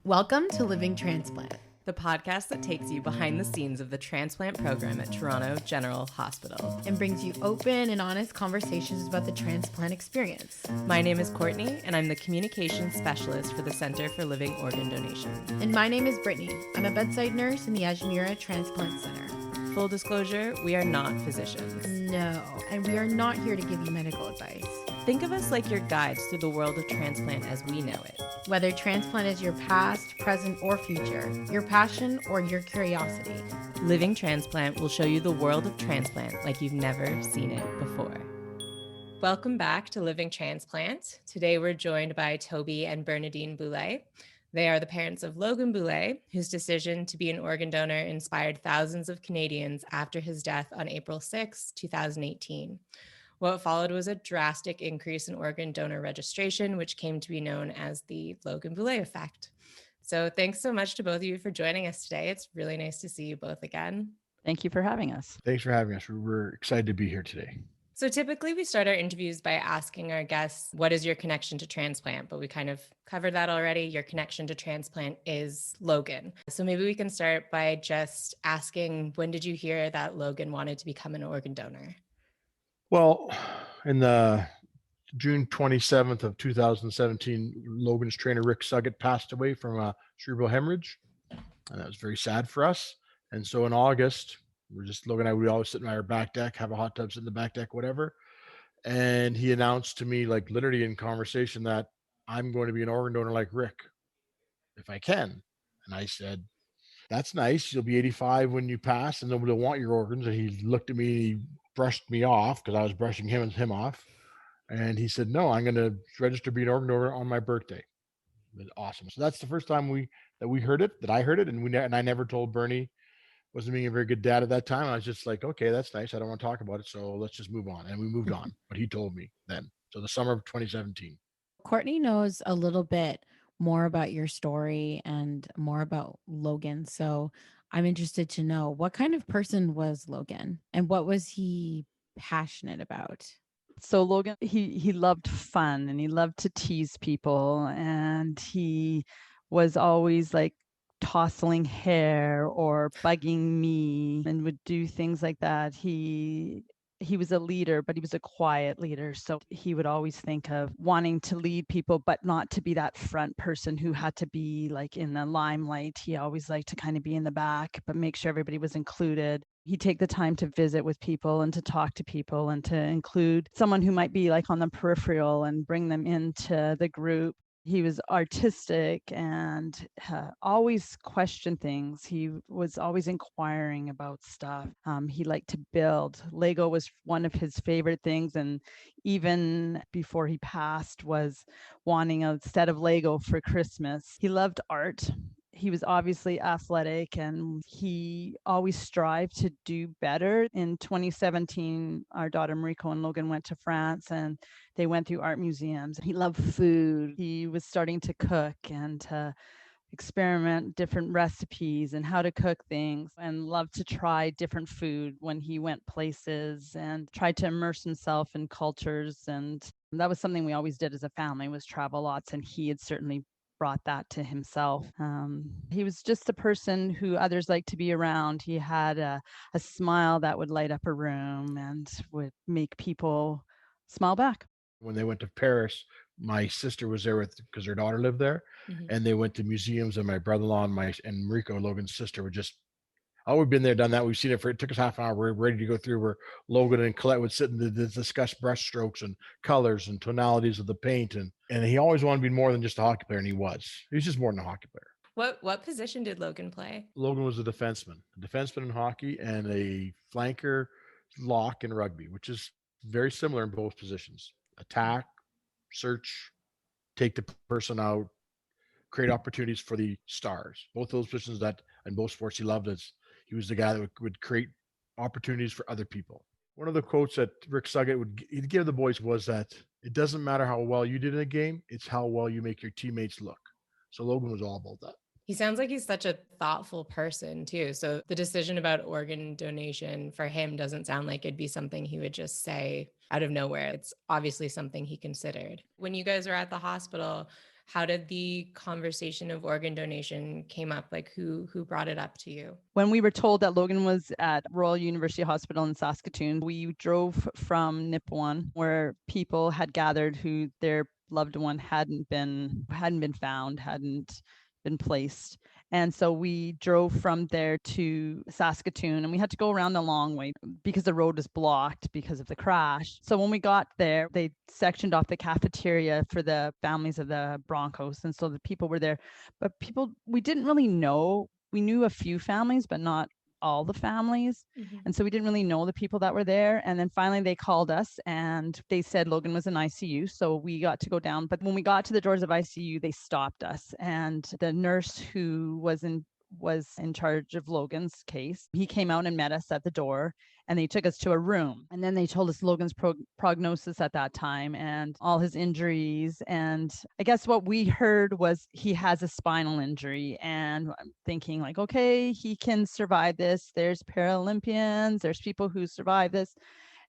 Welcome to Living Transplant, the podcast that takes you behind the scenes of the transplant program at Toronto General Hospital and brings you open and honest conversations about the transplant experience. My name is Courtney, and I'm the communications specialist for the Center for Living Organ Donation. And my name is Brittany. I'm a bedside nurse in the Ajamira Transplant Center. Full disclosure, we are not physicians. No, and we are not here to give you medical advice. Think of us like your guides through the world of transplant as we know it. Whether transplant is your past, present, or future, your passion, or your curiosity, Living Transplant will show you the world of transplant like you've never seen it before. Welcome back to Living Transplant. Today we're joined by Toby and Bernadine Boulet. They are the parents of Logan Boulet, whose decision to be an organ donor inspired thousands of Canadians after his death on April 6, 2018. What followed was a drastic increase in organ donor registration, which came to be known as the Logan Boulet Effect. So thanks so much to both of you for joining us today. It's really nice to see you both again. Thank you for having us. Thanks for having us. We're excited to be here today. So typically we start our interviews by asking our guests, what is your connection to transplant? But we kind of covered that already. Your connection to transplant is Logan. So maybe we can start by just asking, when did you hear that Logan wanted to become an organ donor? Well, in the June 27th of 2017, Logan's trainer, Rick Suggett, passed away from a cerebral hemorrhage. And that was very sad for us. And so in August, Logan and I, we always sit in our back deck, have a hot tub, sit in the back deck, whatever. And he announced to me, like literally in conversation, that I'm going to be an organ donor like Rick, if I can. And I said, that's nice. You'll be 85 when you pass and nobody will want your organs. And he looked at me, he brushed me off because I was brushing him off. And he said, no, I'm going to register to be an organ donor on my birthday. It was awesome. So that's the first time I heard it. And I never told Bernie. Wasn't being a very good dad at that time. I was just like, okay, that's nice. I don't want to talk about it. So let's just move on. And we moved on. But he told me then. So the summer of 2017. Courtney knows a little bit more about your story and more about Logan. So I'm interested to know, what kind of person was Logan and what was he passionate about? So Logan, he loved fun and he loved to tease people, and he was always like tousling hair or bugging me and would do things like that. He was a leader, but he was a quiet leader. So he would always think of wanting to lead people, but not to be that front person who had to be like in the limelight. He always liked to kind of be in the back, but make sure everybody was included. He'd take the time to visit with people and to talk to people and to include someone who might be like on the peripheral and bring them into the group. He was artistic and always questioned things. He was always inquiring about stuff. He liked to build. Lego was one of his favorite things. And even before he passed, was wanting a set of Lego for Christmas. He loved art. He was obviously athletic and he always strived to do better. In 2017, our daughter Mariko and Logan went to France and they went through art museums. He loved food. He was starting to cook and to experiment different recipes and how to cook things, and loved to try different food when he went places and tried to immerse himself in cultures. And that was something we always did as a family, was travel lots, and he had certainly brought that to himself. He was just a person who others liked to be around. He had a smile that would light up a room and would make people smile back. When they went to Paris, my sister was there because her daughter lived there, and they went to museums, and my brother-in-law and Mariko, Logan's sister, were just, we've been there, done that. We've seen it it took us half an hour. We're ready to go through where Logan and Colette would sit and discuss brush strokes and colors and tonalities of the paint. And he always wanted to be more than just a hockey player. And he was just more than a hockey player. What position did Logan play? Logan was a defenseman in hockey and a flanker lock in rugby, which is very similar in both positions. Attack, search, take the person out, create opportunities for the stars. Both those positions that in both sports he loved. He was the guy that would create opportunities for other people. One of the quotes that Rick Suggett he'd give the boys was that it doesn't matter how well you did in a game, it's how well you make your teammates look. So Logan was all about that. He sounds like he's such a thoughtful person too. So the decision about organ donation for him doesn't sound like it'd be something he would just say out of nowhere. It's obviously something he considered. When you guys were at the hospital, How did the conversation of organ donation came up? Like who brought it up to you? When we were told that Logan was at Royal University Hospital in Saskatoon, we drove from Nipawin, where people had gathered who their loved one hadn't been found, hadn't been placed. And so we drove from there to Saskatoon, and we had to go around a long way because the road was blocked because of the crash. So when we got there, they sectioned off the cafeteria for the families of the Broncos. And so the people were there, but people we didn't really know. We knew a few families, but not all the families. And so we didn't really know the people that were there. And then finally they called us and they said Logan was in ICU. So we got to go down. But when we got to the doors of ICU, they stopped us. And the nurse who was in charge of Logan's case, he came out and met us at the door, and they took us to a room. And then they told us Logan's prognosis at that time and all his injuries. And I guess what we heard was he has a spinal injury. And I'm thinking like, okay, he can survive this. There's Paralympians, there's people who survive this.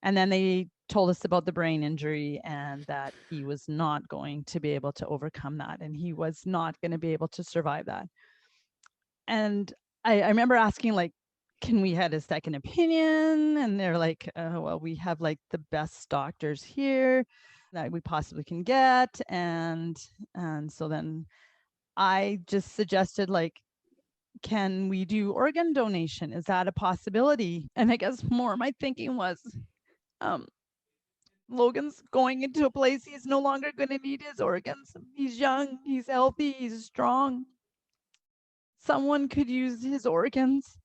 And then they told us about the brain injury and that he was not going to be able to overcome that. And he was not going to be able to survive that. And I remember asking, like, can we have a second opinion? And they're like, well, we have like the best doctors here that we possibly can get. And so then I just suggested, like, can we do organ donation? Is that a possibility? And I guess more my thinking was, Logan's going into a place he's no longer going to need his organs. He's young, he's healthy, he's strong. Someone could use his organs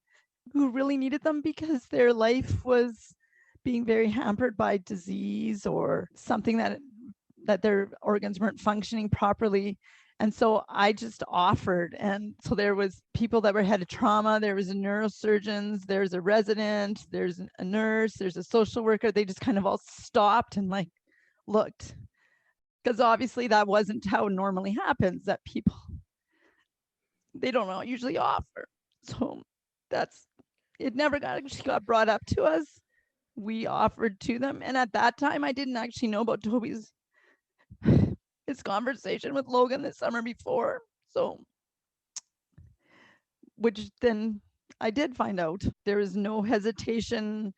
who really needed them because their life was being very hampered by disease or something that their organs weren't functioning properly. And so I just offered. And so there was people that were head of trauma, there was a neurosurgeons, there's a resident, there's a nurse, there's a social worker. They just kind of all stopped and like looked, because obviously that wasn't how it normally happens, that people, they don't usually offer. So it never got brought up to us. We offered to them. And at that time, I didn't actually know about Toby's his conversation with Logan the summer before. So, which then I did find out. There was no hesitation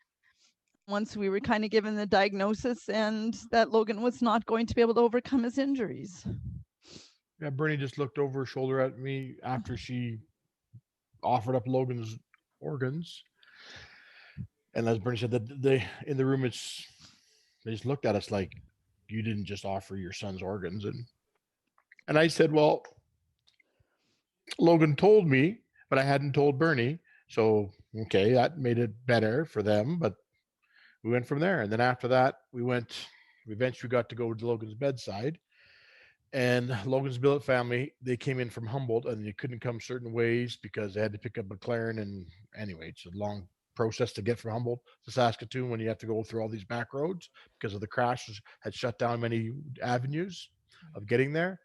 once we were kind of given the diagnosis and that Logan was not going to be able to overcome his injuries. Yeah, Bernie just looked over her shoulder at me after she offered up Logan's organs. And as Bernie said, that they in the room, they just looked at us like, you didn't just offer your son's organs. And I said, well, Logan told me, but I hadn't told Bernie. So, okay, that made it better for them. But we went from there. And then after that, we eventually got to go to Logan's bedside. And Logan's billet family, they came in from Humboldt, and they couldn't come certain ways because they had to pick up McLaren. And anyway, it's a long process to get from Humboldt to Saskatoon when you have to go through all these back roads because of the crashes had shut down many avenues of getting there.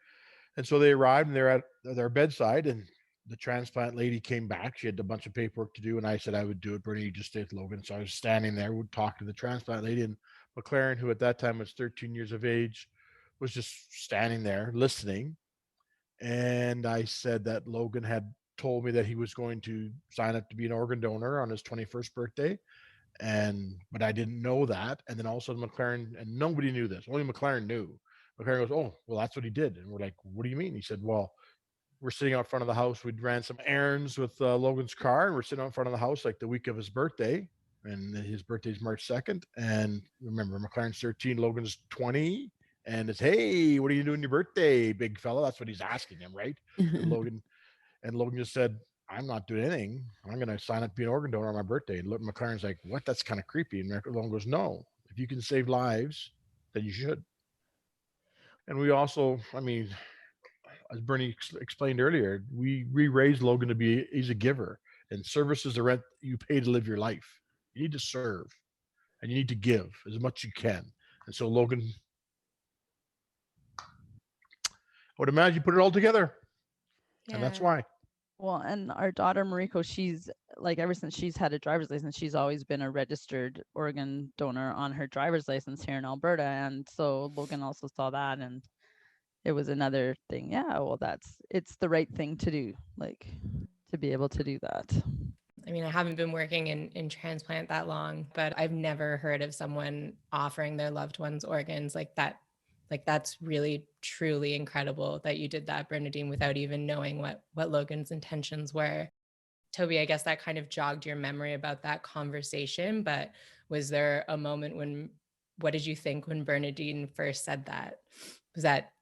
And so they arrived and they're at their bedside, and the transplant lady came back. She had a bunch of paperwork to do, and I said I would do it. Bernie, you just stay with Logan. So I was standing there, would talk to the transplant lady, and McLaren, who at that time was 13 years of age, was just standing there listening. And I said that Logan had told me that he was going to sign up to be an organ donor on his 21st birthday. But I didn't know that. And then all of a sudden McLaren, and nobody knew this, only McLaren knew. McLaren goes, oh, well, that's what he did. And we're like, what do you mean? He said, well, we're sitting out front of the house. We'd ran some errands with Logan's car, and we're sitting out in front of the house like the week of his birthday. And his birthday is March 2nd. And remember, McLaren's 13, Logan's 20. And it's, hey, what are you doing your birthday, big fella? That's what he's asking him, right? And Logan just said, I'm not doing anything. I'm going to sign up to be an organ donor on my birthday. And McLaren's like, what? That's kind of creepy. And Logan goes, no, if you can save lives, then you should. And we also, I mean, as Bernie explained earlier, we raised Logan to be, he's a giver. And service is the rent you pay to live your life. You need to serve, and you need to give as much as you can. And so Logan, I would imagine you put it all together. Yeah. And that's why. Well, and our daughter Mariko, she's like, ever since she's had a driver's license, she's always been a registered organ donor on her driver's license here in Alberta. And so Logan also saw that, and it was another thing. Yeah, well, it's the right thing to do, like to be able to do that. I mean, I haven't been working in transplant that long, but I've never heard of someone offering their loved ones organs like that. Like that's really truly incredible that you did that, Bernadine, without even knowing what Logan's intentions were. Toby, I guess that kind of jogged your memory about that conversation, but was there a moment what did you think when Bernadine first said that? Was that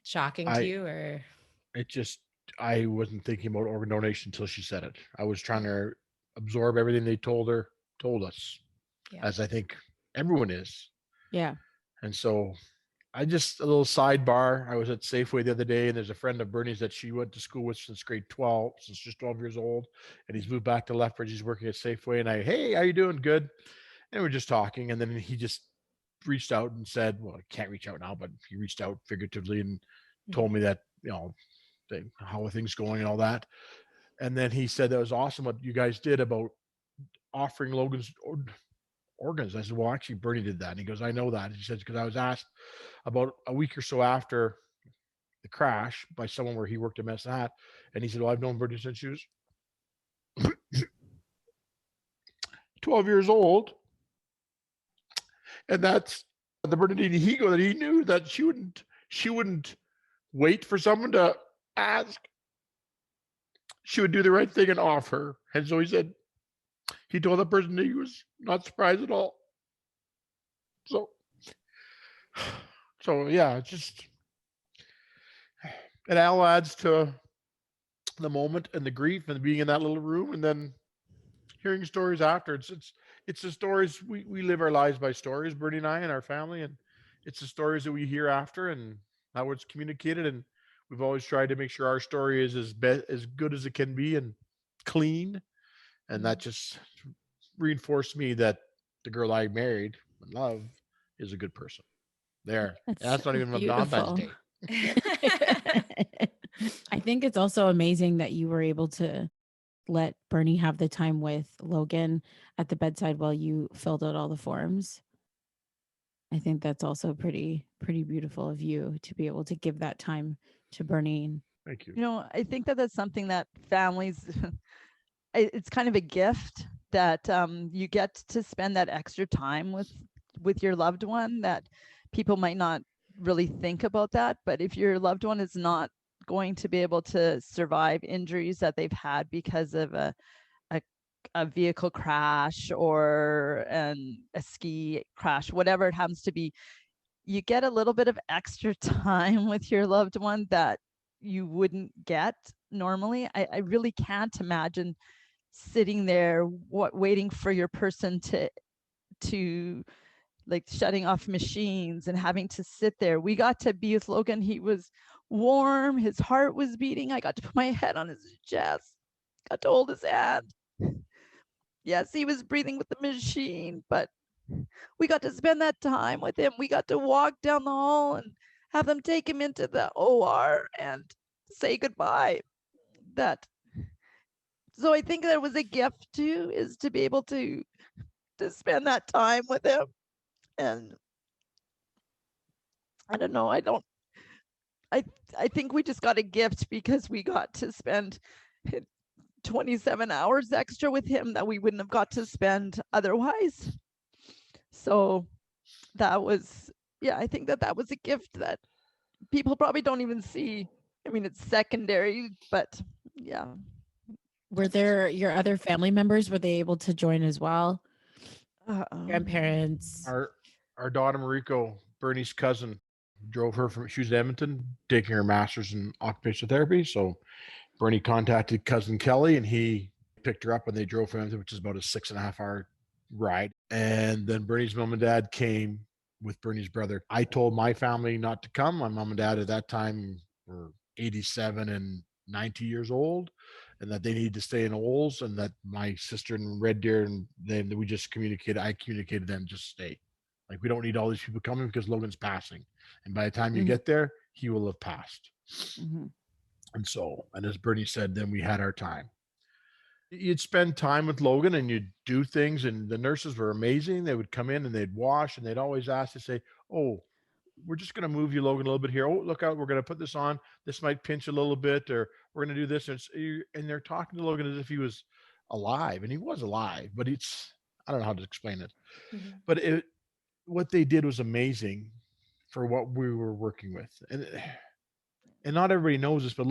shocking to you, or? I wasn't thinking about organ donation until she said it. I was trying to absorb everything they told us, Yeah. as I think everyone is. Yeah. And so a little sidebar. I was at Safeway the other day, and there's a friend of Bernie's that she went to school with since grade 12, since she's 12 years old. And he's moved back to Lethbridge. He's working at Safeway. And hey, how you doing? Good. And we're just talking. And then he just reached out and said, well, I can't reach out now, but he reached out figuratively and told me that, how are things going and all that. And then he said that was awesome what you guys did about offering Logan's organs. I said, well, actually, Bernie did that. And he goes, I know that. He says, because I was asked about a week or so after the crash by someone where he worked at Medicine Hat. And he said, well, I've known Bernie since she was 12 years old. And that's the Bernadine ego that he knew that she wouldn't wait for someone to ask. She would do the right thing and offer. And so he said, he told that person that he was not surprised at all. So yeah, it all adds to the moment and the grief and being in that little room and then hearing stories after. It's the stories we live our lives by stories, Bernie and I and our family, and it's the stories that we hear after and how it's communicated. And we've always tried to make sure our story is as good as it can be and clean. And that just reinforced me that the girl I married and love is a good person. That's not even Valentine's Day. I think it's also amazing that you were able to let Bernie have the time with Logan at the bedside while you filled out all the forms. I think that's also pretty beautiful of you to be able to give that time to Bernie. Thank you. I think that's something that families, it's kind of a gift that you get to spend that extra time with your loved one, that people might not really think about that. But if your loved one is not going to be able to survive injuries that they've had because of a vehicle crash or a ski crash, whatever it happens to be, you get a little bit of extra time with your loved one that you wouldn't get normally. I really can't imagine sitting there waiting for your person to like shutting off machines and having to sit there. We got to be with Logan. He was warm, his heart was beating. I got to put my head on his chest, got to hold his hand. Yes, he was breathing with the machine, but we got to spend that time with him. We got to walk down the hall and have them take him into the OR and say goodbye. So I think that was a gift too, is to be able to spend that time with him. And I don't know, I think we just got a gift because we got to spend 27 hours extra with him that we wouldn't have got to spend otherwise. So that was, I think that was a gift that people probably don't even see. I mean, it's secondary, but yeah. Were there your other family members, were they able to join as well? Grandparents? Our daughter Mariko, Bernie's cousin, drove her she was in Edmonton taking her master's in occupational therapy. So Bernie contacted cousin Kelly and he picked her up and they drove from Edmonton, which is about a 6.5 hour ride. And then Bernie's mom and dad came with Bernie's brother. I told my family not to come. My mom and dad at that time were 87 and 90 years old, and that they needed to stay in Olds, and that my sister in Red Deer, and then we just I communicated them just stay. Like, we don't need all these people coming because Logan's passing. And by the time you get there, he will have passed. And so, and as Bernie said, then we had our time. You'd spend time with Logan and you'd do things, and the nurses were amazing. They would come in and they'd wash, and they'd always ask to say, oh, we're just going to move you, Logan, a little bit here. Oh, look out, we're going to put this on. This might pinch a little bit, or we're going to do this. And they're talking to Logan as if he was alive, and he was alive, but I don't know how to explain it. Mm-hmm. But what they did was amazing for what we were working with. And not everybody knows this, but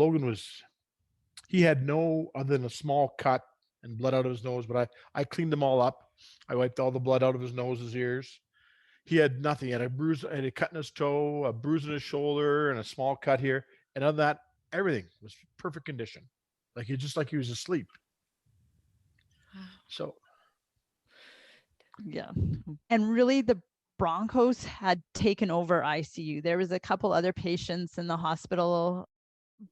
he had no other than a small cut and blood out of his nose, but I cleaned them all up. I wiped all the blood out of his nose, his ears. He had nothing. He had a cut in his toe, a bruise in his shoulder, and a small cut here. And other than that, everything was perfect condition. Just like he was asleep. So yeah. And really the Broncos had taken over ICU. There was a couple other patients in the hospital,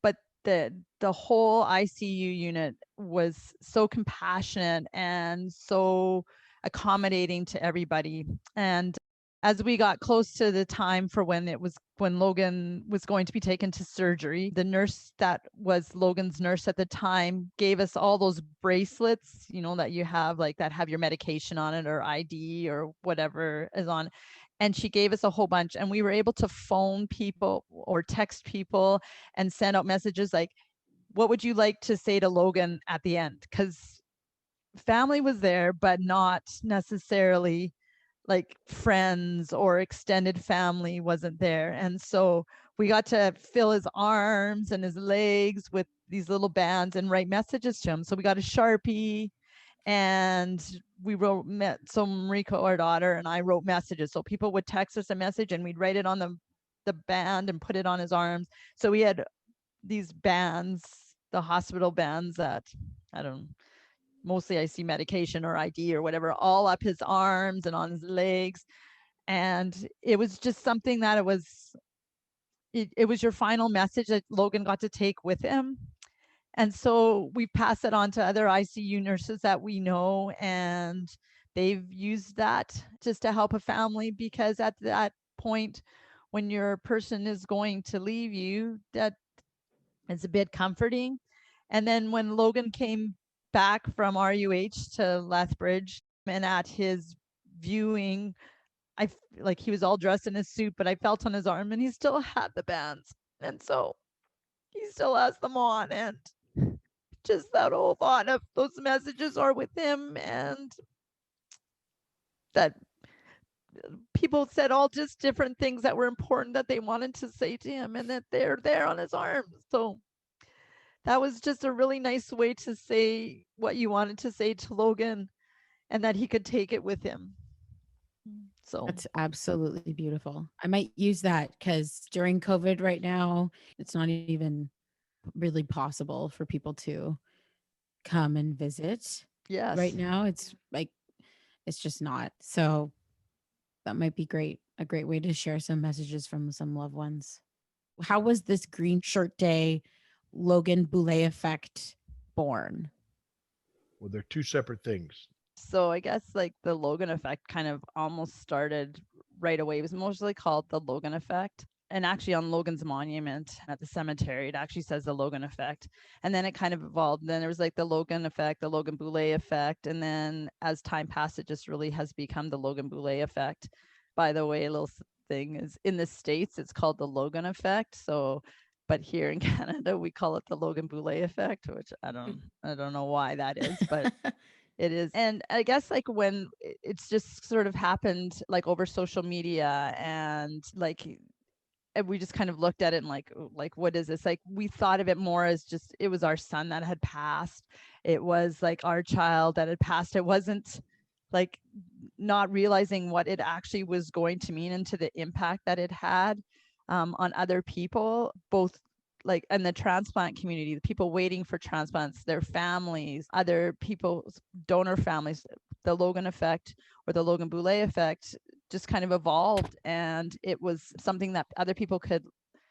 but the whole ICU unit was so compassionate and so accommodating to everybody. And as we got close to the time for when Logan was going to be taken to surgery, the nurse that was Logan's nurse at the time gave us all those bracelets, that you have, like, that have your medication on it or ID or whatever is on. And she gave us a whole bunch, and we were able to phone people or text people and send out messages like, what would you like to say to Logan at the end? Because family was there, but not necessarily like friends or extended family wasn't there. And so we got to fill his arms and his legs with these little bands and write messages to him. So we got a Sharpie, and we Mariko, our daughter, and I wrote messages. So people would text us a message and we'd write it on the band and put it on his arms. So we had these bands, the hospital bands that, mostly I see medication or ID or whatever, all up his arms and on his legs. And it was just something that it was your final message that Logan got to take with him. And so we pass it on to other ICU nurses that we know, and they've used that just to help a family, because at that point when your person is going to leave you, that is a bit comforting. And then when Logan came back from RUH to Lethbridge, and at his viewing, he was all dressed in his suit, but I felt on his arm and he still had the bands. And so he still has them on, and just that whole thought of those messages are with him, and that people said all just different things that were important that they wanted to say to him, and that they're there on his arms. So that was just a really nice way to say what you wanted to say to Logan, and that he could take it with him. So that's absolutely beautiful. I might use that because during COVID right now, it's not even really possible for people to come and visit. yes, Right now, it's just not. So that might be a great way to share some messages from some loved ones. How was this Green Shirt Day Logan Boulet Effect born? Well, they're two separate things. So I guess like the Logan Effect kind of almost started right away. It was mostly called the Logan Effect. And actually on Logan's monument at the cemetery, it actually says the Logan Effect. And then it kind of evolved. And then there was like the Logan Effect, the Logan Boulet Effect. And then as time passed, it just really has become the Logan Boulet Effect. By the way, a little thing is, in the States, it's called the Logan Effect. So, but here in Canada, we call it the Logan Boulet Effect, which I don't know why that is, but it is. And I guess like when it's just sort of happened like over social media, and we just kind of looked at it and like what is this? Like we thought of it more as just, it was our son that had passed. It was like our child that had passed. It wasn't like not realizing what it actually was going to mean, and to the impact that it had on other people, both like in the transplant community, the people waiting for transplants, their families, other people's donor families. The Logan Effect, or the Logan Boulet Effect, just kind of evolved, and it was something that other people could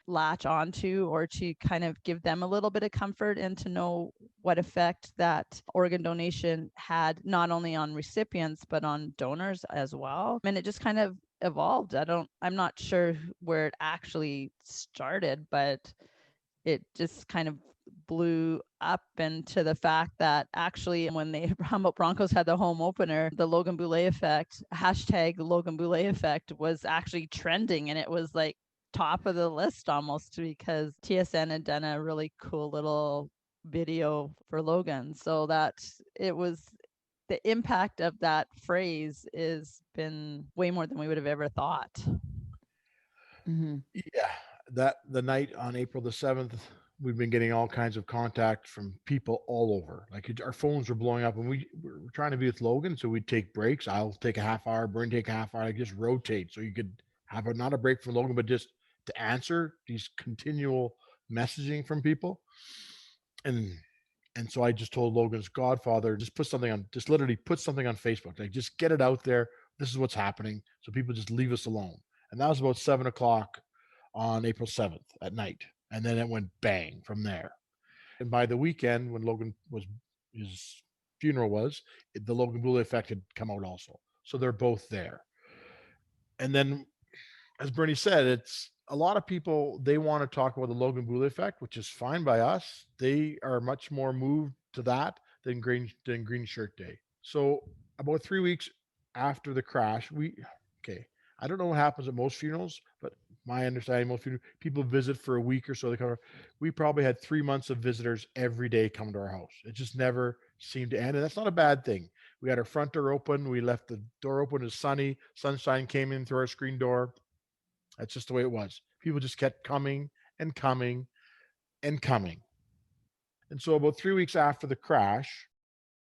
latch onto, or to kind of give them a little bit of comfort, and to know what effect that organ donation had, not only on recipients but on donors as well. And it just kind of evolved. I'm not sure where it actually started, but it just kind of blew up into the fact that actually when the Humboldt Broncos had the home opener, the Logan Boulet Effect, hashtag Logan Boulet Effect was actually trending, and it was like top of the list almost, because TSN had done a really cool little video for Logan. So that it was, the impact of that phrase is been way more than we would have ever thought. Mm-hmm. Yeah, that the night on April the 7th, we've been getting all kinds of contact from people all over. Like our phones were blowing up, and we're trying to be with Logan, so we'd take breaks. I'll take a half hour, Bryn take a half hour, like just rotate, so you could have not a break from Logan, but just to answer these continual messaging from people. And so I just told Logan's godfather, just literally put something on Facebook, like just get it out there. This is what's happening, so people just leave us alone. And that was about 7 o'clock on April 7th at night. And then it went bang from there. And by the weekend, when his funeral was, the Logan Boulet Effect had come out also. So they're both there. And then, as Bernie said, it's a lot of people, they want to talk about the Logan Boulet Effect, which is fine by us. They are much more moved to that than Green Shirt Day. So about 3 weeks after the crash, I don't know what happens at most funerals, but my understanding, most people visit for a week or so. We probably had 3 months of visitors every day come to our house. It just never seemed to end, and that's not a bad thing. We had our front door open. We left the door open. It was sunny. Sunshine came in through our screen door. That's just the way it was. People just kept coming and coming and coming. And so about 3 weeks after the crash,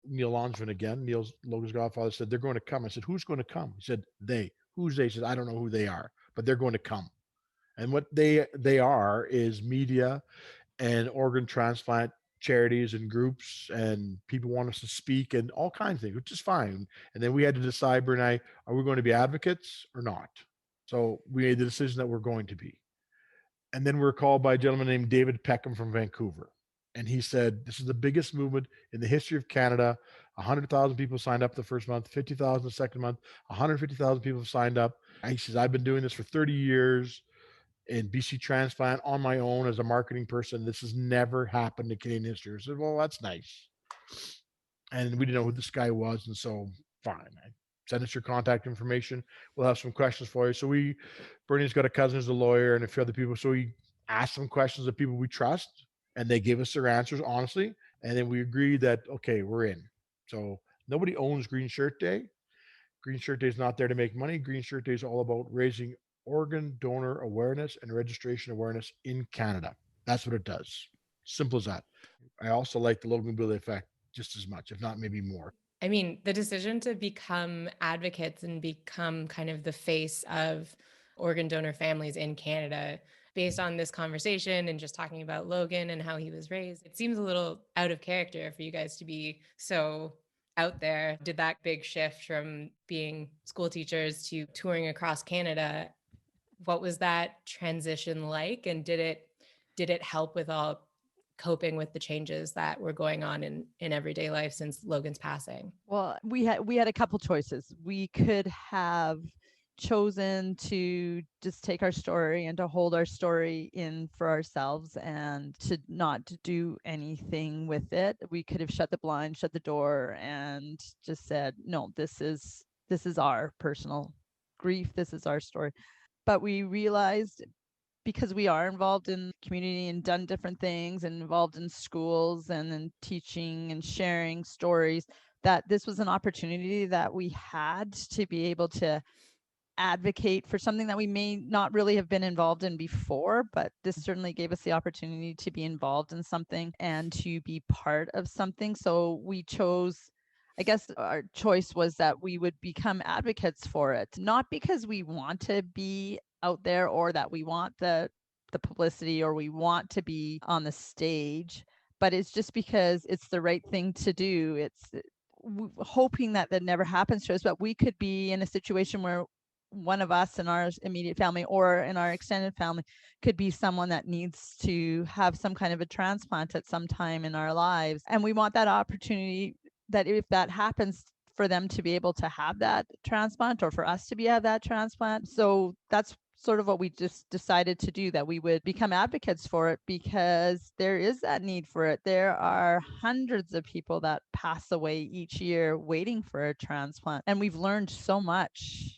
Neil Lonsman again, Logan's godfather, said, they're going to come. I said, who's going to come? He said, they. Who's they? He said, I don't know who they are, but they're going to come. And what they are is media and organ transplant charities and groups, and people want us to speak and all kinds of things, which is fine. And then we had to decide, Bern and I, are we going to be advocates or not? So we made the decision that we're going to be. And then we were called by a gentleman named David Peckham from Vancouver. And he said, this is the biggest movement in the history of Canada. 100,000 people signed up the first month, 50,000 the second month, 150,000 people have signed up. And he says, I've been doing this for 30 years in BC transplant on my own as a marketing person. This has never happened in Canadian history. I said, well, that's nice. And we didn't know who this guy was. And so fine. Send us your contact information. We'll have some questions for you. So Bernie's got a cousin who's a lawyer and a few other people. So we asked some questions of people we trust, and they gave us their answers honestly. And then we agreed that, okay, we're in. So nobody owns Green Shirt Day. Green Shirt Day is not there to make money. Green Shirt Day is all about raising organ donor awareness and registration awareness in Canada. That's what it does. Simple as that. I also like the Logan Boulet Effect just as much, if not maybe more. I mean, the decision to become advocates and become kind of the face of organ donor families in Canada, based on this conversation and just talking about Logan and how he was raised, it seems a little out of character for you guys to be so out there. Did that big shift from being school teachers to touring across Canada, what was that transition like? And did it help with all coping with the changes that were going on in everyday life since Logan's passing? Well, we had a couple choices. We could have chosen to just take our story and to hold our story in for ourselves and to not do anything with it. We could have shut the blind, shut the door, and just said, no, this is our personal grief. This is our story. But we realized, because we are involved in community and done different things and involved in schools and in teaching and sharing stories, that this was an opportunity that we had to be able to advocate for something that we may not really have been involved in before, but this certainly gave us the opportunity to be involved in something and to be part of something. So we chose, I guess our choice was that we would become advocates for it, not because we want to be out there or that we want the publicity or we want to be on the stage, but it's just because it's the right thing to do. It's hoping that never happens to us, but we could be in a situation where one of us in our immediate family or in our extended family could be someone that needs to have some kind of a transplant at some time in our lives. And we want that opportunity, that if that happens, for them to be able to have that transplant or for us to have that transplant. So that's sort of what we just decided to do, that we would become advocates for it, because there is that need for it. There are hundreds of people that pass away each year waiting for a transplant, and we've learned so much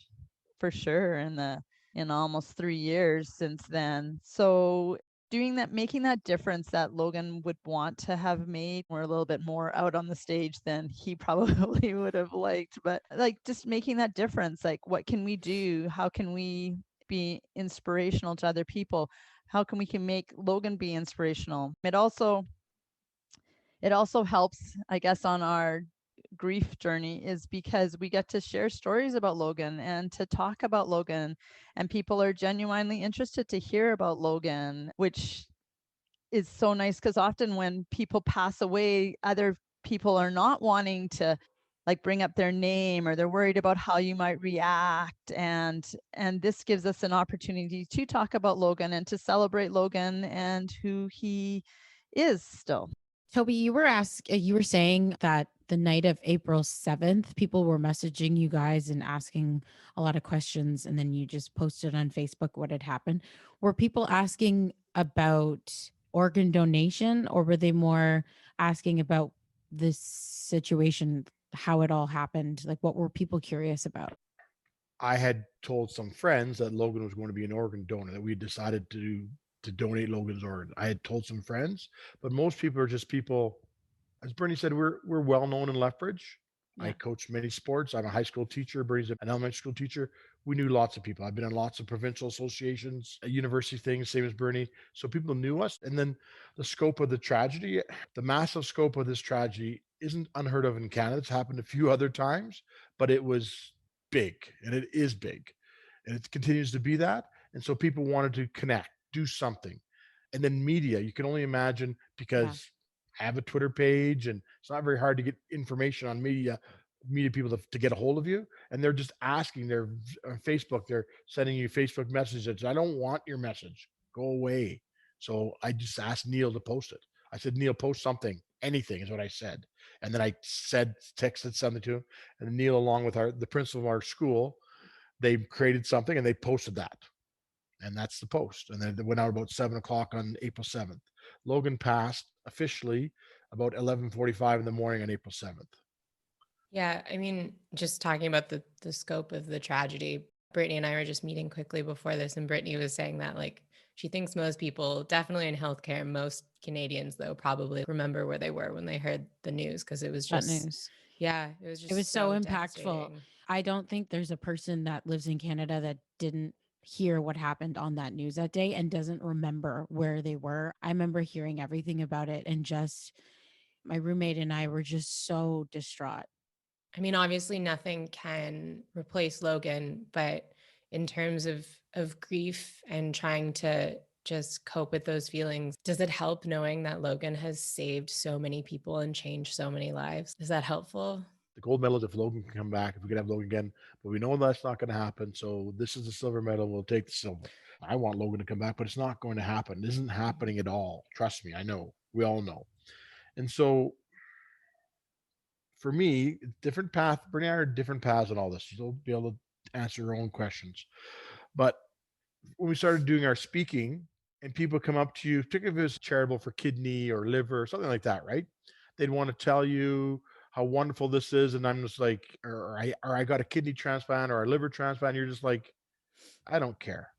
for sure in almost 3 years since then. So doing that, making that difference that Logan would want to have made. We're a little bit more out on the stage than he probably would have liked, but like just making that difference, like what can we do? How can we be inspirational to other people? How can we make Logan be inspirational? It also helps, I guess, on our grief journey, is because we get to share stories about Logan and to talk about Logan, and people are genuinely interested to hear about Logan, which is so nice, because often when people pass away, other people are not wanting to like bring up their name, or they're worried about how you might react, and this gives us an opportunity to talk about Logan and to celebrate Logan and who he is still. Toby, you were saying that the night of April 7th, people were messaging you guys and asking a lot of questions, and then you just posted on Facebook what had happened. Were people asking about organ donation, or were they more asking about this situation, how it all happened? Like, what were people curious about? I had told some friends that Logan was going to be an organ donor, that we had decided to donate Logan's organ. I had told some friends, but most people are just people. As Bernie said, we're well known in Lethbridge. I Yeah. coach many sports. I'm a high school teacher. Bernie's an elementary school teacher. We knew lots of people. I've been in lots of provincial associations, university things, same as Bernie. So people knew us. And then the scope of the tragedy, the massive scope of this tragedy isn't unheard of in Canada. It's happened a few other times, but it was big, and it is big, and it continues to be that. And so people wanted to connect, do something. And then media, you can only imagine, Yeah. because I have a Twitter page, and it's not very hard to get information on media people to get a hold of you. And they're just asking, they're on Facebook, they're sending you Facebook messages. I don't want your message. Go away. So I just asked Neil to post it. I said, Neil, post something, anything is what I said. And then I texted something to him. And Neil, along with the principal of our school, they created something and they posted that. And that's the post. And then it went out about 7 o'clock on April 7th. Logan passed officially about 11:45 in the morning on April 7th. Yeah, I mean, just talking about the scope of the tragedy, Brittany and I were just meeting quickly before this, and Brittany was saying that like she thinks most people, definitely in healthcare, most Canadians though, probably remember where they were when they heard the news, because it was That just, news. yeah, it was just It was so impactful. devastating. I don't think there's a person that lives in Canada that didn't hear what happened on that news that day and doesn't remember where they were. I remember hearing everything about it, and just my roommate and I were just so distraught. I mean, obviously nothing can replace Logan, but in terms of grief and trying to just cope with those feelings, does it help knowing that Logan has saved so many people and changed so many lives? Is that helpful? The gold medal is if Logan can come back, if we could have Logan again, but we know that's not going to happen. So this is the silver medal. We'll take the silver. I want Logan to come back, but it's not going to happen. It isn't happening at all. Trust me. I know. We all know. And so for me, different path. Brittany and I are different paths on all this. You'll be able to answer your own questions. But when we started doing our speaking, and people come up to you, particularly if it's charitable for kidney or liver or something like that, right? They'd want to tell you how wonderful this is, and I'm just like, or I got a kidney transplant or a liver transplant. You're just like, I don't care,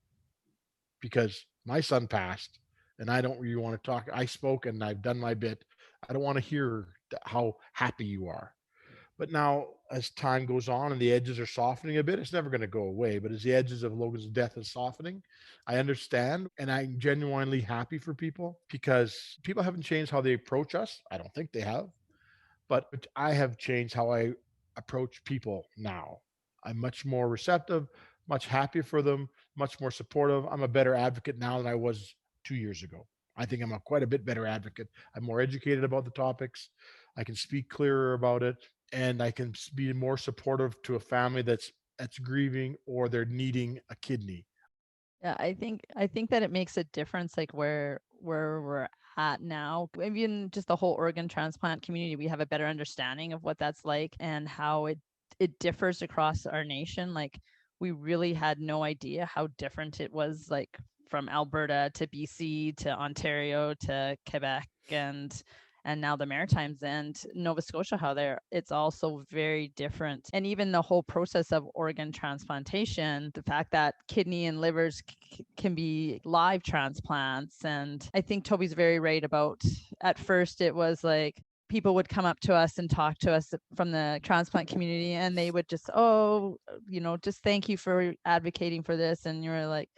because my son passed, and I don't really want to talk. I spoke and I've done my bit. I don't want to hear how happy you are. But now, as time goes on and the edges are softening a bit, it's never going to go away. But as the edges of Logan's death is softening, I understand, and I'm genuinely happy for people, because people haven't changed how they approach us. I don't think they have, but I have changed how I approach people now. I'm much more receptive, much happier for them, much more supportive. I'm a better advocate now than I was 2 years ago. I think I'm quite a bit better advocate. I'm more educated about the topics. I can speak clearer about it, and I can be more supportive to a family that's grieving or they're needing a kidney. Yeah, I think that it makes a difference, like where we're at now. Even just the whole organ transplant community, we have a better understanding of what that's like and how it differs across our nation. Like we really had no idea how different it was, like from Alberta to BC to Ontario to Quebec and now the Maritimes and Nova Scotia, how it's also very different. And even the whole process of organ transplantation, the fact that kidney and livers can be live transplants. And I think Toby's very right about, at first it was like, people would come up to us and talk to us from the transplant community, and they would just, just thank you for advocating for this. And you're like,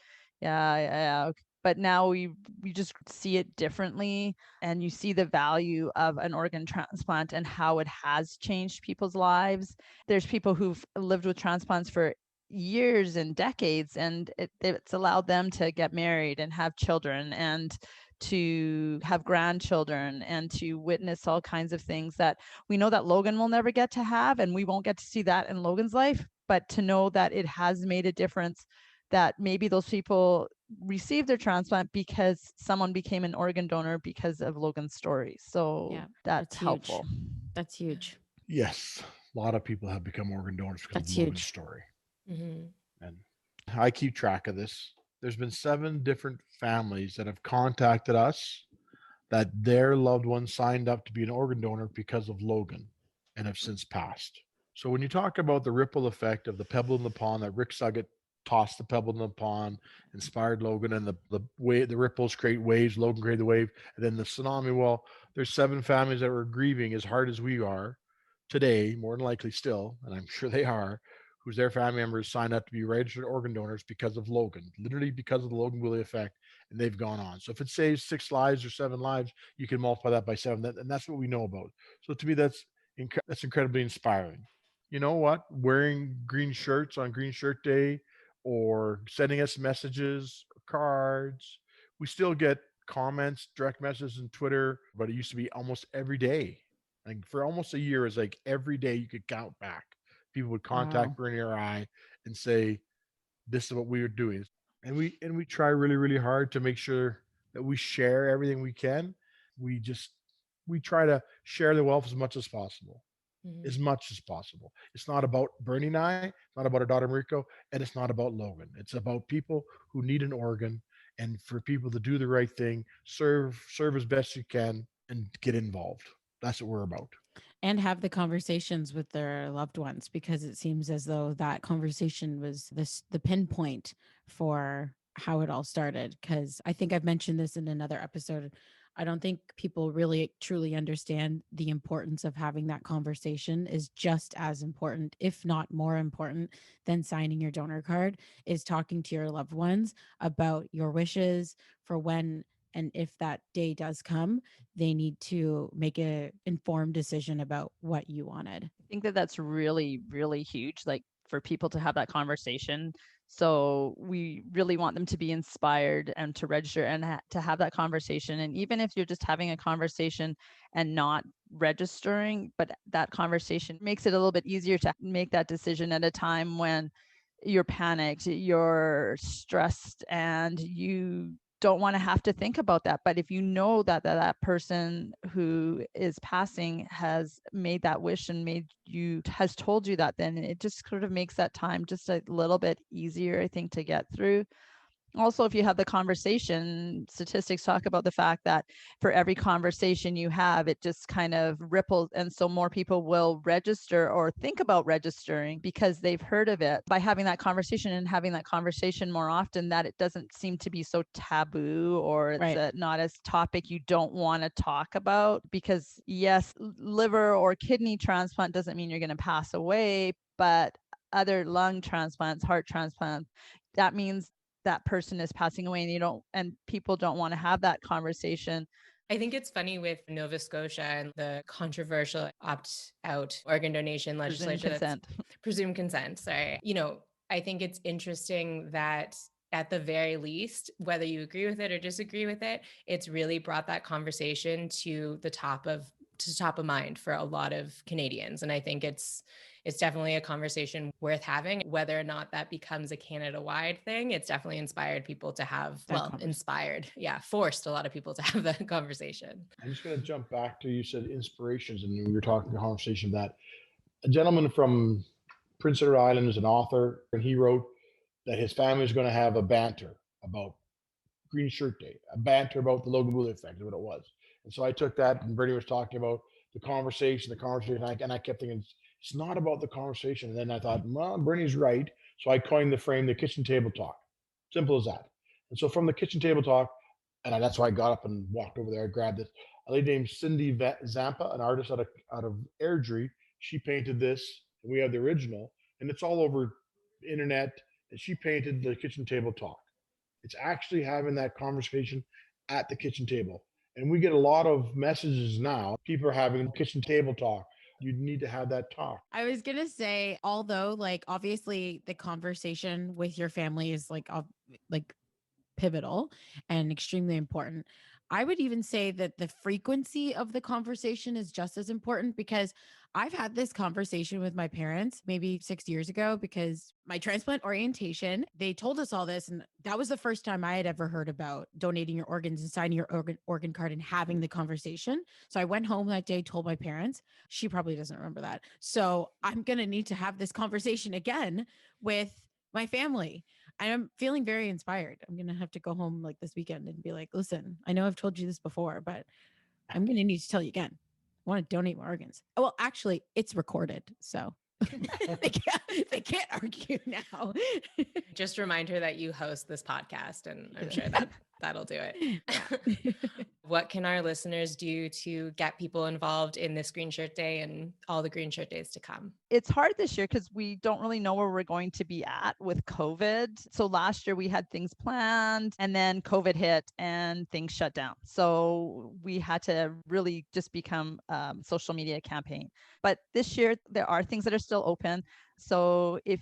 yeah. Okay. But now we just see it differently, and you see the value of an organ transplant and how it has changed people's lives. There's people who've lived with transplants for years and decades, and it's allowed them to get married and have children and to have grandchildren and to witness all kinds of things that we know that Logan will never get to have, and we won't get to see that in Logan's life. But to know that it has made a difference, that maybe those people received their transplant because someone became an organ donor because of Logan's story. So Yeah, that's helpful. huge. That's huge. Yes, a lot of people have become organ donors because That's of Logan's huge. story. Mm-hmm. And I keep track of this. There's been 7 different families that have contacted us that their loved one signed up to be an organ donor because of Logan and have since passed. So when you talk about the ripple effect of the pebble in the pond, that Rick Suggett tossed the pebble in the pond, inspired Logan, and the ripples create waves, Logan created the wave, and then the tsunami. Well, there's 7 families that were grieving as hard as we are today, more than likely still, and I'm sure they are, whose their family members signed up to be registered organ donors because of Logan, literally because of the Logan Boulet effect, and they've gone on. So if it saves 6 lives or 7 lives, you can multiply that by 7, and that's what we know about. So to me, that's incredibly inspiring. You know what? Wearing green shirts on Green Shirt Day, or sending us messages or cards. We still get comments, direct messages on Twitter, but it used to be almost every day. Like for almost a year, it's like every day you could count back. People would contact Bernie or I and say, "This is what we are doing," and we try really, really hard to make sure that we share everything we can. We just we try to share the wealth as much as possible. As much as possible. It's not about Bernie and I, it's not about our daughter Mariko, and it's not about Logan. It's about people who need an organ, and for people to do the right thing, serve as best you can, and get involved. That's what we're about. And have the conversations with their loved ones, because it seems as though that conversation was the pinpoint for how it all started. Because I think I've mentioned this in another episode. I don't think people really truly understand the importance of having that conversation is just as important, if not more important, than signing your donor card, is talking to your loved ones about your wishes for when and if that day does come, they need to make a informed decision about what you wanted. I think that that's really, really huge, like for people to have that conversation. So we really want them to be inspired and to register and to have that conversation. And even if you're just having a conversation and not registering, but that conversation makes it a little bit easier to make that decision at a time when you're panicked, you're stressed, and you don't want to have to think about that. But if you know that person who is passing has made that wish and has told you that, then it just sort of makes that time just a little bit easier, I think, to get through. Also, if you have the conversation, statistics talk about the fact that for every conversation you have, it just kind of ripples. And so more people will register or think about registering because they've heard of it. By having that conversation and having that conversation more often, that it doesn't seem to be so taboo, or it's not as topic you don't want to talk about. Because yes, liver or kidney transplant doesn't mean you're going to pass away, but other lung transplants, heart transplants, that means that person is passing away, and people don't want to have that conversation. I think it's funny with Nova Scotia and the controversial opt-out organ donation legislation. Presumed consent. Sorry. I think it's interesting that at the very least, whether you agree with it or disagree with it, it's really brought that conversation to the top of mind for a lot of Canadians. And I think it's definitely a conversation worth having. Whether or not that becomes a Canada-wide thing, it's definitely inspired people to have, forced a lot of people to have that conversation. I'm just going to jump back to, you said inspirations, and we were talking a conversation of that. A gentleman from Prince Edward Island is an author, and he wrote, that his family was going to have a banter about Green Shirt Day, a banter about the Logan Boulet Effect, is what it was. And so I took that, and Brittany was talking about the conversation, and I kept thinking, it's not about the conversation. And then I thought, well, Brittany's right. So I coined the frame, the kitchen table talk. Simple as that. And so from the kitchen table talk, and that's why I got up and walked over there. I grabbed this. A lady named Cindy Zampa, an artist out of Airdrie. She painted this, and we have the original, and it's all over the internet. And she painted the kitchen table talk. It's actually having that conversation at the kitchen table. And we get a lot of messages now. People are having kitchen table talk. You need to have that talk. I was going to say, although like obviously the conversation with your family is like pivotal and extremely important. I would even say that the frequency of the conversation is just as important, because I've had this conversation with my parents maybe 6 years ago, because my transplant orientation, they told us all this. And that was the first time I had ever heard about donating your organs and signing your organ card and having the conversation. So I went home that day, told my parents. She probably doesn't remember that. So I'm going to need to have this conversation again with my family. I'm feeling very inspired. I'm going to have to go home like this weekend and be like, listen, I know I've told you this before, but I'm going to need to tell you again. I want to donate my organs. Oh, well, actually, it's recorded. So they can't argue now. Just remind her that you host this podcast, and I'm sure that'll do it. Yeah. What can our listeners do to get people involved in this Green Shirt Day and all the Green Shirt Days to come? It's hard this year because we don't really know where we're going to be at with COVID. So last year we had things planned, and then COVID hit and things shut down. So we had to really just become social media campaign. But this year there are things that are still open. So if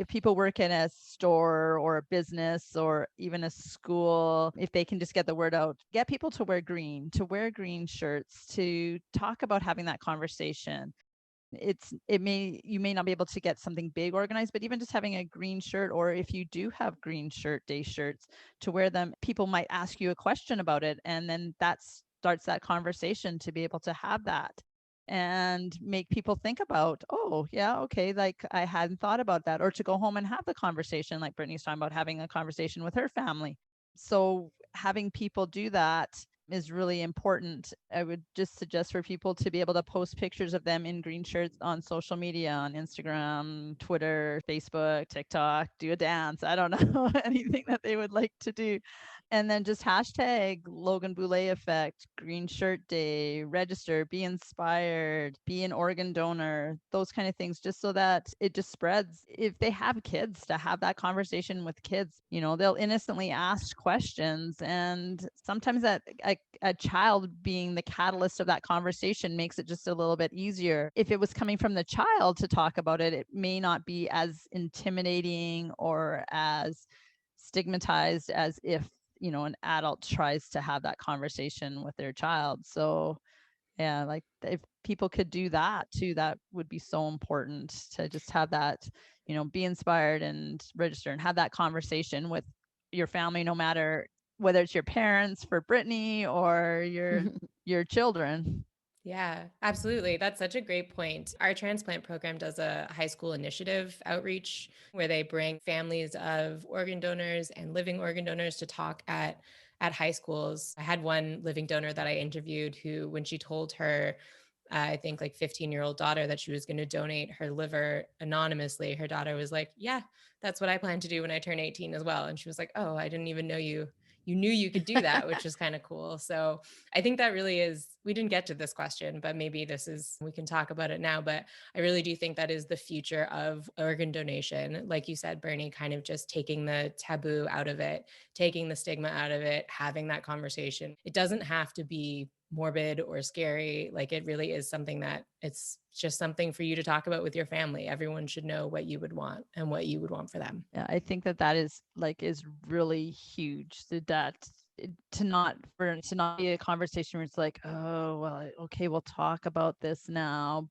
people work in a store or a business or even a school, if they can just get the word out, get people to wear green shirts, to talk about having that conversation. You may not be able to get something big organized, but even just having a green shirt, or if you do have Green Shirt Day shirts, to wear them, people might ask you a question about it, and then that starts that conversation to be able to have that and make people think about, oh yeah, okay, like I hadn't thought about that, or to go home and have the conversation like Brittany's talking about, having a conversation with her family. So having people do that is really important. I would just suggest for people to be able to post pictures of them in green shirts on social media, on Instagram, Twitter, Facebook, TikTok, do a dance. I don't know, anything that they would like to do. And then just hashtag Logan Boulet Effect, Green Shirt Day, register, be inspired, be an organ donor, those kind of things, just so that it just spreads. If they have kids, to have that conversation with kids, they'll innocently ask questions. And sometimes that a child being the catalyst of that conversation makes it just a little bit easier. If it was coming from the child to talk about it, it may not be as intimidating or as stigmatized as if an adult tries to have that conversation with their child. So yeah, like if people could do that too, that would be so important, to just have that, be inspired and register and have that conversation with your family, no matter whether it's your parents, for Brittany, or your children. Yeah, absolutely. That's such a great point. Our transplant program does a high school initiative outreach where they bring families of organ donors and living organ donors to talk at high schools. I had one living donor that I interviewed who, when she told her, I think like 15-year-old daughter, that she was going to donate her liver anonymously, her daughter was like, yeah, that's what I plan to do when I turn 18 as well. And she was like, oh, I didn't even know you knew you could do that, which is kind of cool. So I think that really is, we didn't get to this question, but maybe we can talk about it now. But I really do think that is the future of organ donation. Like you said, Bernie, kind of just taking the taboo out of it, taking the stigma out of it, having that conversation. It doesn't have to be morbid or scary. Like, it really is something that it's just something for you to talk about with your family. Everyone should know what you would want and what you would want for them. Yeah, I think that is really huge. To not be a conversation where it's like, oh, well, okay, we'll talk about this now,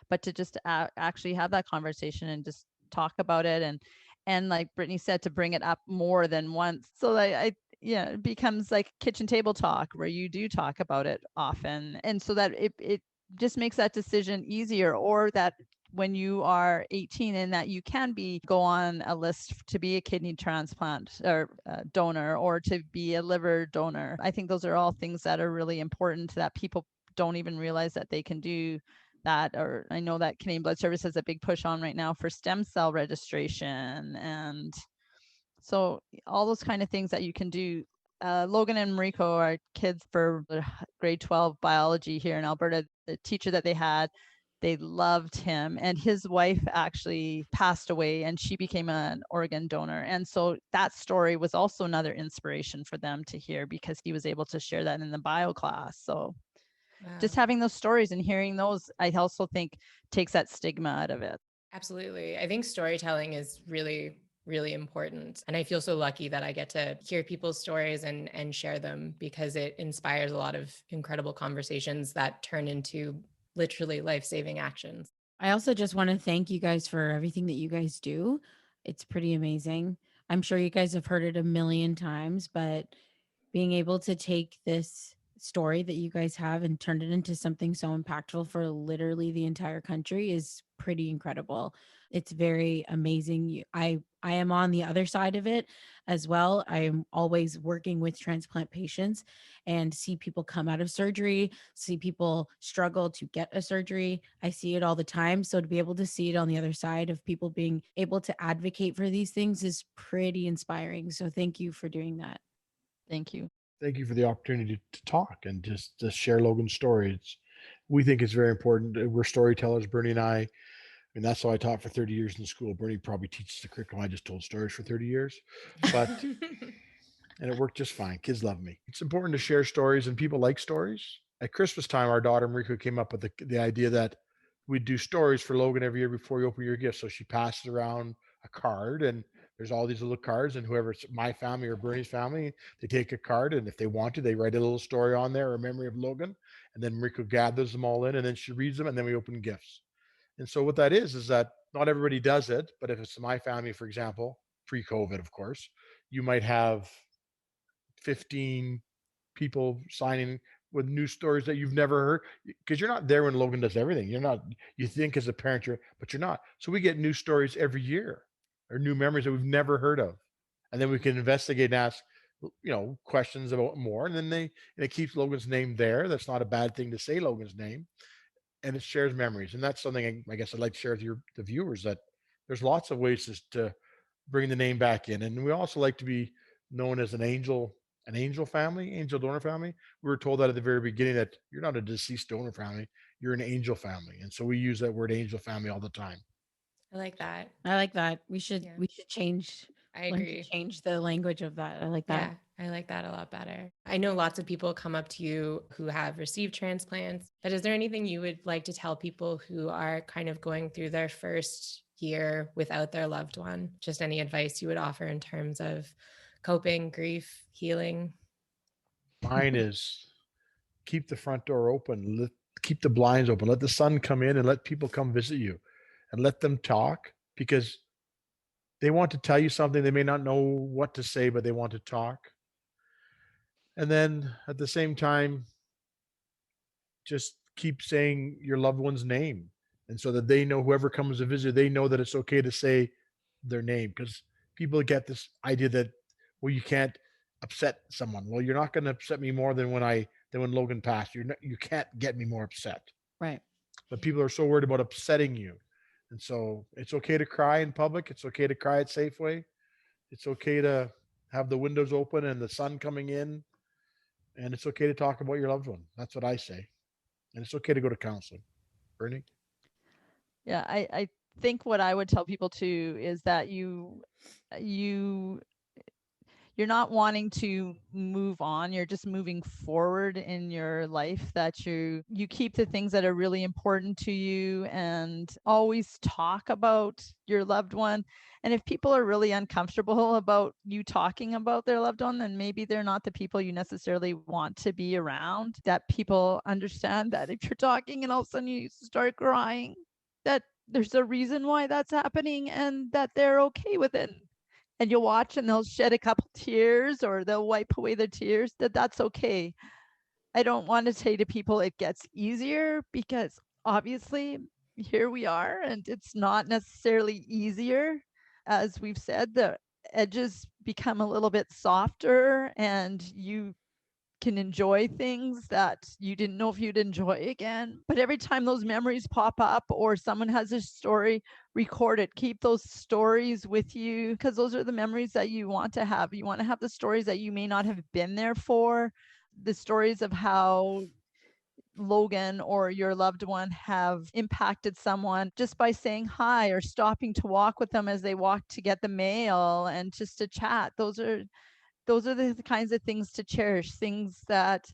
but to just actually have that conversation and just talk about it, and like Brittany said, to bring it up more than once, so that it becomes like kitchen table talk, where you do talk about it often, and so that it just makes that decision easier, or that when you are 18, and that you can go on a list to be a kidney transplant or donor, or to be a liver donor. I think those are all things that are really important that people don't even realize that they can do that. Or I know that Canadian Blood Service has a big push on right now for stem cell registration. And so all those kind of things that you can do. Logan and Mariko are kids for grade 12 biology here in Alberta. The teacher that they had, they loved him, and his wife actually passed away and she became an organ donor. And so that story was also another inspiration for them to hear, because he was able to share that in the bio class. So just having those stories and hearing those, I also think takes that stigma out of it. Absolutely. I think storytelling is really, really important. And I feel so lucky that I get to hear people's stories and share them, because it inspires a lot of incredible conversations that turn into literally life-saving actions. I also just want to thank you guys for everything that you guys do. It's pretty amazing. I'm sure you guys have heard it a million times, but being able to take this story that you guys have and turn it into something so impactful for literally the entire country is pretty incredible. It's very amazing. I am on the other side of it as well. I am always working with transplant patients and see people come out of surgery, see people struggle to get a surgery. I see it all the time. So to be able to see it on the other side of people being able to advocate for these things is pretty inspiring. So thank you for doing that. Thank you. Thank you for the opportunity to talk and just to share Logan's story. We think it's very important. We're storytellers, Bernie and I. And that's how I taught for 30 years in school. Bernie probably teaches the curriculum. I just told stories for 30 years, but and it worked just fine. Kids love me. It's important to share stories, and people like stories. At Christmas time, our daughter Mariko came up with the idea that we'd do stories for Logan every year before you open your gift. So she passes around a card, and there's all these little cards, and whoever's my family or Bernie's family, they take a card, and if they want to, they write a little story on there, a memory of Logan, and then Mariko gathers them all in, and then she reads them, and then we open gifts. And so what that is that not everybody does it, but if it's my family, for example, pre-COVID, of course, you might have 15 people signing with new stories that you've never heard, because you're not there when Logan does everything. You're not, you think as a parent, but you're not. So we get new stories every year, or new memories that we've never heard of. And then we can investigate and ask, questions about more. And then and it keeps Logan's name there. That's not a bad thing to say Logan's name, and it shares memories. And that's something I guess I'd like to share with the viewers, that there's lots of ways to bring the name back in. And we also like to be known as an angel family, angel donor family. We were told that at the very beginning, that you're not a deceased donor family, you're an angel family. And so we use that word angel family all the time. I like that. I like that. We should change. I agree. Change the language of that. I like that. Yeah, I like that a lot better. I know lots of people come up to you who have received transplants, but is there anything you would like to tell people who are kind of going through their first year without their loved one? Just any advice you would offer in terms of coping, grief, healing? Mine is keep the front door open, keep the blinds open, let the sun come in, and let people come visit you, and let them talk, because they want to tell you something. They may not know what to say, but they want to talk. And then at the same time, just keep saying your loved one's name. And so that they know, whoever comes to visit, they know that it's okay to say their name, because people get this idea that, well, you can't upset someone. Well, you're not going to upset me more than when Logan passed. You can't get me more upset. Right. But people are so worried about upsetting you. And so it's okay to cry in public. It's okay to cry at Safeway. It's okay to have the windows open and the sun coming in. And it's okay to talk about your loved one. That's what I say. And it's okay to go to counseling. Bernie? Yeah, I think what I would tell people too is that you're not wanting to move on, you're just moving forward in your life, that you keep the things that are really important to you, and always talk about your loved one. And if people are really uncomfortable about you talking about their loved one, then maybe they're not the people you necessarily want to be around. That people understand that if you're talking and all of a sudden you start crying, that there's a reason why that's happening, and that they're okay with it. And you'll watch and they'll shed a couple tears, or they'll wipe away their tears, that's okay. I don't want to say to people it gets easier, because obviously here we are, and it's not necessarily easier. As we've said, the edges become a little bit softer, and you can enjoy things that you didn't know if you'd enjoy again. But every time those memories pop up or someone has a story, record it. Keep those stories with you, because those are the memories that you want to have. You want to have the stories that you may not have been there for, the stories of how Logan or your loved one have impacted someone just by saying hi or stopping to walk with them as they walk to get the mail and just to chat. Those are the kinds of things to cherish, things that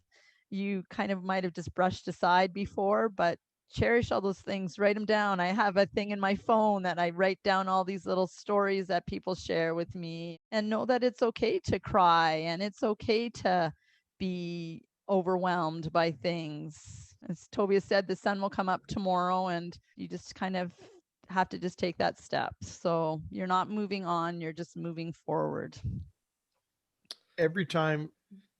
you kind of might have just brushed aside before, but cherish all those things. Write them down. I have a thing in my phone that I write down all these little stories that people share with me, and know that it's okay to cry and it's okay to be overwhelmed by things. As Toby has said, the sun will come up tomorrow, and you just kind of have to just take that step. So you're not moving on, you're just moving forward. Every time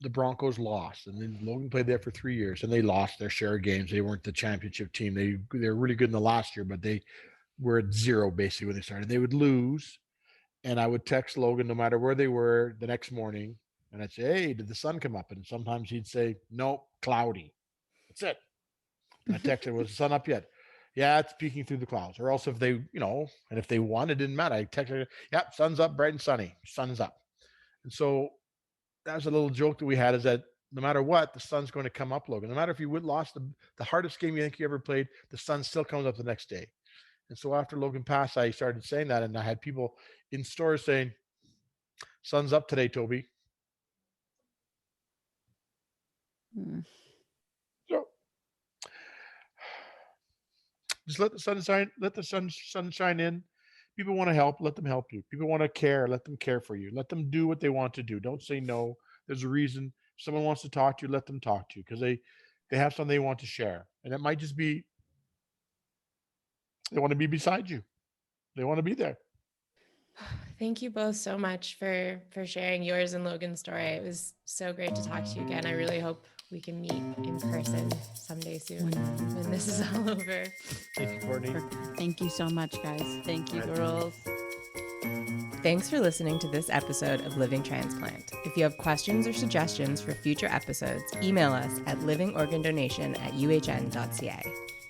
the Broncos lost, and then Logan played there for 3 years, and they lost their share of games. They weren't the championship team. They were really good in the last year, but they were at zero basically when they started. They would lose, and I would text Logan no matter where they were the next morning, and I'd say, "Hey, did the sun come up?" And sometimes he'd say, "Nope, cloudy." That's it. And I texted, "Was the sun up yet?" "Yeah, it's peeking through the clouds." Or else if they, and if they won, it didn't matter. I texted, "Yep, sun's up, bright and sunny. Sun's up." And so that was a little joke that we had, is that no matter what, the sun's going to come up, Logan. No matter if you lost the hardest game you think you ever played, the sun still comes up the next day. And so after Logan passed, I started saying that, and I had people in stores saying, "Sun's up today, Toby." So just let the sun shine. Let the sun shine in. People want to help, let them help you. People want to care, let them care for you. Let them do what they want to do. Don't say no. There's a reason. If someone wants to talk to you, let them talk to you, because they have something they want to share. And it might just be they want to be beside you. They want to be there. Thank you both so much for sharing yours and Logan's story. It was so great to talk to you again. I really hope we can meet in person someday soon when this is all over. Thank you, Courtney. Thank you so much, guys. Thank you, girls. Thanks for listening to this episode of Living Transplant. If you have questions or suggestions for future episodes, email us at livingorgandonation@uhn.ca.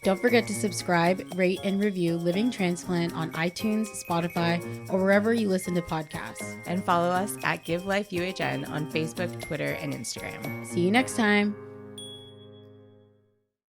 Don't forget to subscribe, rate, and review Living Transplant on iTunes, Spotify, or wherever you listen to podcasts. And follow us at GiveLifeUHN on Facebook, Twitter, and Instagram. See you next time.